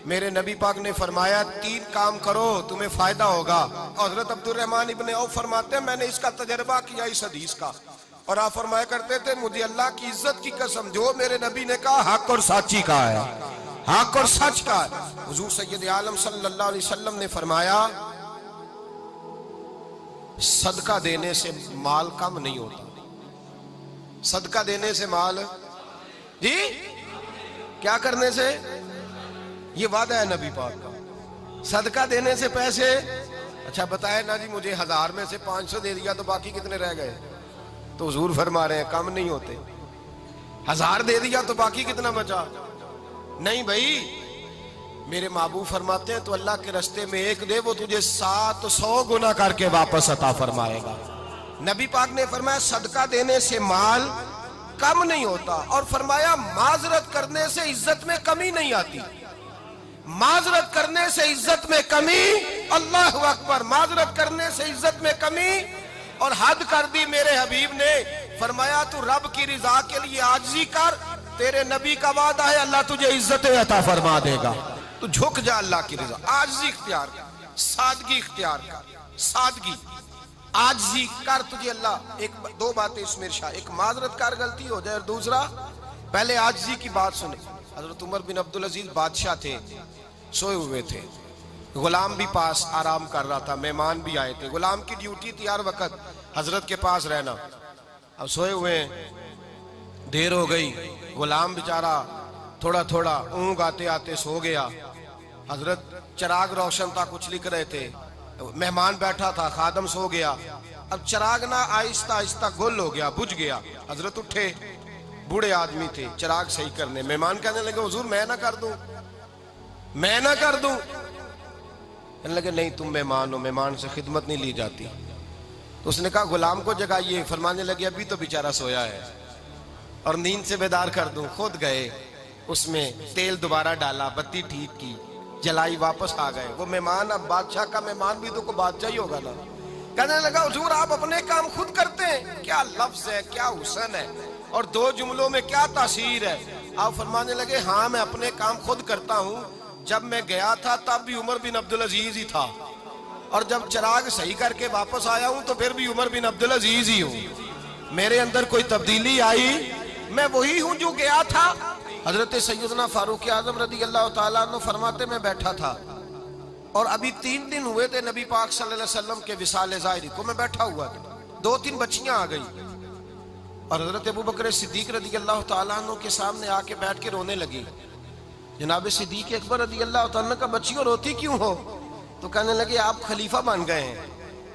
میرے نبی پاک نے فرمایا 3 کام کرو تمہیں فائدہ ہوگا. حضرت عبد الرحمن ابن عوف فرماتے ہیں میں نے اس کا تجربہ کیا اس حدیث کا, اور آپ فرمایا کرتے تھے مجھے اللہ کی عزت کی قسم جو میرے نبی نے کہا حق اور سچی کہا ہے, حق اور سچ کا ہے. حضور سید عالم صلی اللہ علیہ وسلم نے فرمایا صدقہ دینے سے مال کم نہیں ہوتا. صدقہ دینے سے مال جی کیا کرنے سے, یہ وعدہ ہے نبی پاک کا. صدقہ دینے سے پیسے, اچھا بتائے نا جی مجھے 1000 میں سے 500 دے دیا تو باقی کتنے رہ گئے, تو حضور فرما رہے ہیں کم نہیں ہوتے. 1000 دے دیا تو باقی کتنا بچا, نہیں بھائی. میرے محبوب فرماتے ہیں تو اللہ کے رستے میں 1 دے وہ تجھے 700 گنا کر کے واپس عطا فرمائے گا. نبی پاک نے فرمایا صدقہ دینے سے مال کم نہیں ہوتا, اور فرمایا معذرت کرنے سے عزت میں کمی نہیں آتی. معذرت کرنے سے عزت میں کمی, اللہ اکبر, معذرت کرنے سے عزت میں کمی. اور حد کر دی میرے حبیب نے, فرمایا تو رب کی رضا کے لیے عاجزی کر, تیرے نبی کا وعدہ ہے اللہ تجھے عزت عطا فرما دے گا. تو جھک جا اللہ کی رضا, عاجزی اختیار کر, سادگی اختیار کر, سادگی عاجزی کر, تجھے اللہ. 2 باتیں اس میں ارشاد, ایک معذرت کر غلطی ہو جائے, اور دوسرا پہلے عاجزی کی بات سنے. حضرت عمر بن عبدالعزیز بادشاہ تھے, سوئے ہوئے تھے, غلام بھی پاس آرام کر رہا تھا, مہمان بھی آئے تھے. غلام کی ڈیوٹی تھی ہر وقت حضرت کے پاس رہنا. اب سوئے ہوئے ہیں, دیر ہو گئی, غلام بیچارہ تھوڑا تھوڑا اونگ آتے آتے سو گیا. حضرت چراغ روشن تھا, کچھ لکھ رہے تھے, مہمان بیٹھا تھا, خادم سو گیا. اب چراغ نہ آہستہ آہستہ گل ہو گیا, بجھ گیا. حضرت اٹھے, بوڑھے آدمی تھے, چراغ صحیح کرنے. مہمان کہنے لگے حضور میں نہ کر دوں, میں نہ کر دوں. کہنے لگے نہیں تم مہمان ہو, مہمان سے خدمت نہیں لی جاتی. تو اس نے کہا غلام کو جگائیے. فرمانے لگے ابھی تو بیچارہ سویا ہے اور نیند سے بیدار کر دوں. خود گئے, اس میں تیل دوبارہ ڈالا, بتی ٹھیک کی, جلائی, واپس آ گئے. وہ مہمان, اب بادشاہ کا مہمان بھی تو کوئی بادشاہ ہی ہوگا نا. کہنے لگا حضور آپ اپنے کام خود کرتے ہیں, کیا لفظ ہے, کیا حسن ہے, اور 2 جملوں میں کیا تاثیر ہے. آپ فرمانے لگے ہاں میں اپنے کام خود کرتا ہوں. جب میں گیا تھا تب بھی عمر بن عبدالعزیز ہی تھا, اور جب چراغ صحیح کر کے واپس آیا ہوں تو پھر بھی عمر بن عبدالعزیز ہی ہوں. میرے اندر کوئی تبدیلی آئی, میں وہی ہوں جو گیا تھا. حضرت سیدنا فاروق اعظم رضی اللہ تعالیٰ عنہ فرماتے میں بیٹھا تھا, اور ابھی 3 دن ہوئے تھے نبی پاک صلی اللہ علیہ وسلم کے وصال ظاہری کو. میں بیٹھا ہوا تھا, 2-3 بچیاں آ گئی, اور حضرت ابو بکر صدیق رضی اللہ تعالیٰ عنہ کے سامنے آ کے بیٹھ کے رونے لگی. جناب صدیق اکبر رضی اللہ تعالیٰ عنہ کا بچیوں روتی کیوں ہو؟ تو کہنے لگے آپ خلیفہ بن گئے ہیں.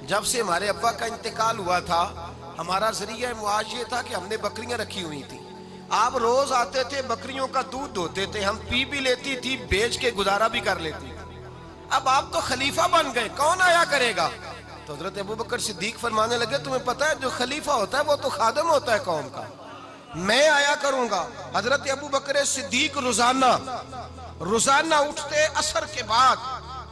جب سے ہمارے ابا کا انتقال ہوا تھا ہمارا ذریعہ معاش یہ تھا کہ ہم نے بکریاں رکھی ہوئی تھی. آپ روز آتے تھے, بکریوں کا دودھ دھوتے تھے, ہم پی بھی لیتی تھی, بیچ کے گزارا بھی کر لیتی. اب آپ تو خلیفہ بن گئے, کون آیا کرے گا؟ تو حضرت ابو بکر صدیق فرمانے لگے تمہیں پتہ ہے جو خلیفہ ہوتا ہے وہ تو خادم ہوتا ہے قوم کا, میں آیا کروں گا. حضرت ابو بکر صدیق روزانہ اٹھتے عصر کے بعد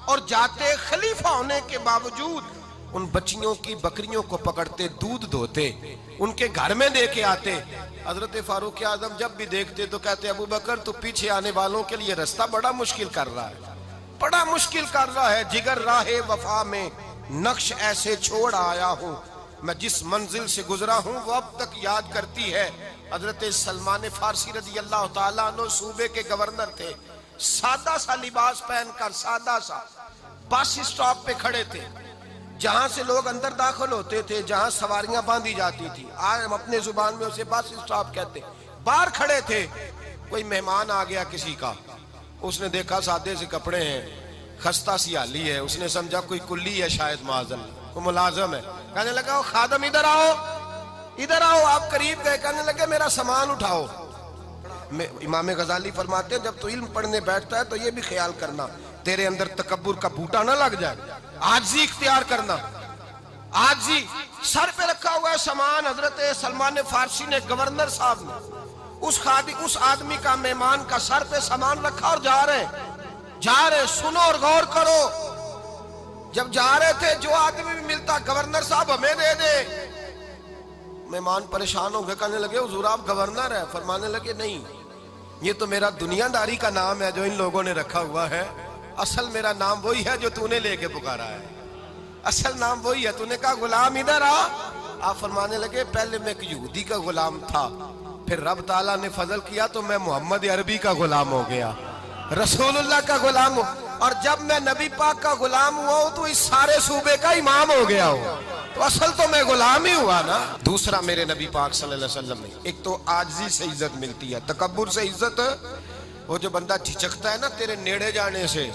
اور جاتے, خلیفہ ہونے کے باوجود ان بچیوں کی بکریوں کو پکڑتے, دودھ دھوتے, ان کے گھر میں دے کے آتے. حضرت فاروق اعظم جب بھی دیکھتے تو کہتے ابو بکر تو پیچھے آنے والوں کے لیے رستہ بڑا مشکل کر رہا ہے, بڑا مشکل کر رہا ہے. جگر راہ وفا میں نقش ایسے چھوڑ آیا ہوں, میں جس منزل سے گزرا ہوں وہ اب تک یاد کرتی ہے. حضرت سلمان فارسی رضی اللہ تعالیٰ عنہ صوبے کے گورنر تھے, سادہ سا لباس پہن کر, سادہ سا, بس اسٹاپ پہ کھڑے تھے, جہاں سے لوگ اندر داخل ہوتے تھے, جہاں سواریاں باندھی جاتی تھی, آج ہم اپنے زبان میں اسے بس اسٹاپ کہتے. باہر کھڑے تھے, کوئی مہمان آ گیا کسی کا, اس نے دیکھا سادے سے کپڑے ہیں, خستہ سی حالی ہے, اس نے سمجھا کوئی کلی ہے شاید, معاذ اللہ کوئی ملازم ہے. کہنے لگا خادم ادھر آؤ, ادھر آؤ. آپ قریب گئے, کہنے لگے میرا سامان اٹھاؤ. امام غزالی فرماتے ہیں جب تو علم پڑھنے بیٹھتا ہے تو یہ بھی خیال کرنا تیرے اندر تکبر کا بوٹا نہ لگ جائے, عاجزی اختیار کرنا. عاجزی, سر پہ رکھا ہوا ہے سامان. حضرت سلمان فارسی نے, گورنر صاحب نے, اس آدمی کا, مہمان کا سر پہ سامان رکھا اور جا رہے. سنو اور غور کرو. جب جا رہے تھے جو آدمی بھی ملتا, گورنر صاحب ہمیں دے دے. مہمان پریشان ہو گئے, کہنے لگے حضور آپ گورنر ہیں؟ فرمانے لگے نہیں, یہ تو میرا دنیا داری کا نام ہے جو ان لوگوں نے رکھا ہوا ہے، اصل میرا نام وہی ہے جو تو نے لے کے پکارا ہے، اصل نام وہی ہے۔ تو نے کہا غلام ادھر آ، آپ فرمانے لگے پہلے میں ایک یہودی کا غلام تھا، پھر رب تعالیٰ نے فضل کیا تو میں محمد عربی کا غلام ہو گیا، رسول اللہ کا غلام ہوں، اور جب میں نبی پاک کا غلام ہوا ہوں تو اس سارے صوبے کا امام ہو گیا ہوں، تو اصل تو میں غلام ہی ہوا نا۔ دوسرا میرے نبی پاک صلی اللہ علیہ وسلم نے، ایک تو عاجزی سے عزت ملتی ہے، تکبر سے عزت، وہ جو بندہ جھجکتا ہے نا تیرے نیڑے جانے سے،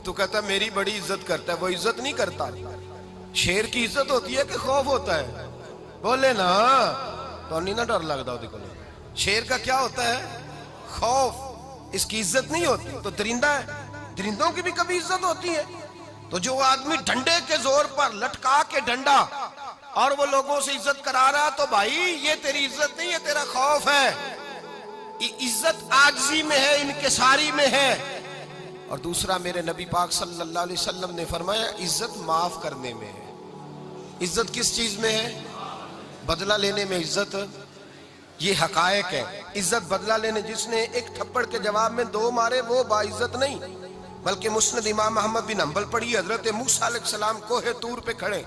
تو کہتا ہے میری بڑی عزت کرتا ہے، وہ عزت نہیں کرتا۔ شیر کی عزت ہوتی ہے کہ خوف ہوتا ہے؟ بولے نا، تو نہیں نہ ڈر لگتا ہوتی کو۔ شیر کا کیا ہوتا ہے؟ خوف، اس کی عزت نہیں ہوتی۔ تو درندہ ہے، درندوں کی بھی کبھی عزت ہوتی ہے؟ تو جو آدمی ڈنڈے کے زور پر لٹکا کے ڈنڈا اور وہ لوگوں سے عزت کرا رہا، تو بھائی یہ تیری عزت نہیں ہے، تیرا خوف ہے۔ عزت عاجزی میں ہے، انکساری میں ہے۔ اور دوسرا میرے نبی پاک صلی اللہ علیہ وسلم نے فرمایا عزت معاف کرنے میں ہے۔ عزت کس چیز میں ہے؟ بدلہ لینے میں عزت، یہ حقائق ہے۔ عزت بدلہ لینے، جس نے ایک تھپڑ کے جواب میں 2 مارے وہ باعزت نہیں، بلکہ مسند امام احمد بن حنبل پڑھی، حضرت موسیٰ علیہ السلام کوہ طور پہ کھڑے،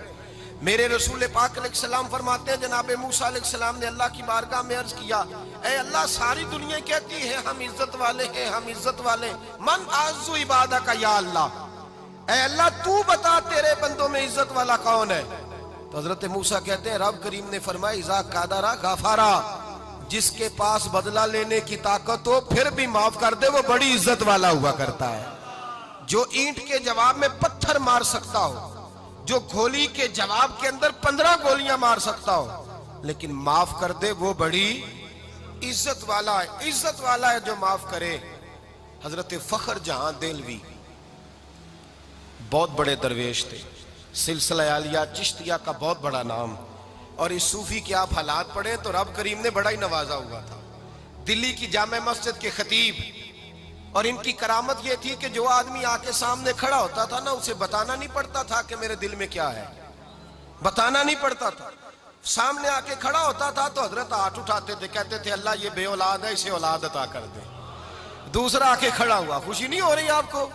میرے رسول پاک علیہ السلام فرماتے ہیں جناب موسیٰ علیہ السلام نے اللہ کی بارگاہ میں عرض کیا، اے اللہ ساری دنیا کہتی ہے ہم عزت والے ہیں، ہم عزت والے، من اعز عبادہ کا یا اللہ، اے اللہ تو بتا تیرے بندوں میں عزت والا کون ہے؟ تو حضرت موسیٰ کہتے ہیں رب کریم نے فرمایا اذا قادرا غفارا، جس کے پاس بدلہ لینے کی طاقت ہو پھر بھی معاف کر دے وہ بڑی عزت والا ہوا کرتا ہے۔ جو اینٹ کے جواب میں پتھر مار سکتا ہو، جو گولی کے جواب کے اندر 15 گولیاں مار سکتا ہو، لیکن معاف کر دے وہ بڑی عزت والا ہے۔ عزت والا ہے جو معاف کرے۔ حضرت فخر جہاں دہلوی بہت بڑے درویش تھے، سلسلہ عالیہ چشتیہ کا بہت بڑا نام، اور اس صوفی کے آپ حالات پڑھیں تو رب کریم نے بڑا ہی نوازا ہوا تھا۔ دلی کی جامع مسجد کے خطیب، اور ان کی کرامت یہ تھی کہ جو آدمی آ کے سامنے کھڑا ہوتا تھا نا اسے بتانا نہیں پڑتا تھا کہ میرے دل میں کیا ہے، بتانا نہیں پڑتا تھا۔ سامنے آ کے کھڑا ہوتا تھا تو حضرت ہاتھ اٹھاتے تھے، کہتے تھے اللہ یہ بے اولاد ہے اسے اولاد عطا کر دے۔ دوسرا آ کے کھڑا ہوا، خوشی نہیں ہو رہی آپ کو؟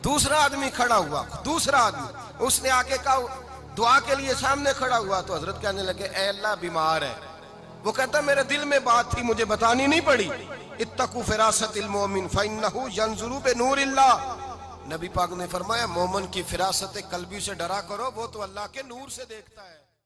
دوسرا آدمی کھڑا ہوا، دوسرا آدمی، اس نے آ کے کہا دعا کے لیے سامنے کھڑا ہوا تو حضرت کہنے لگے اے اللہ بیمار ہے، وہ کہتا میرے دل میں بات تھی مجھے بتانی نہیں پڑی، اتقوا فراست المومن فإنہ ینظر بنور اللہ، نبی پاک نے فرمایا مومن کی فراست قلبی سے ڈرا کرو، وہ تو اللہ کے نور سے دیکھتا ہے۔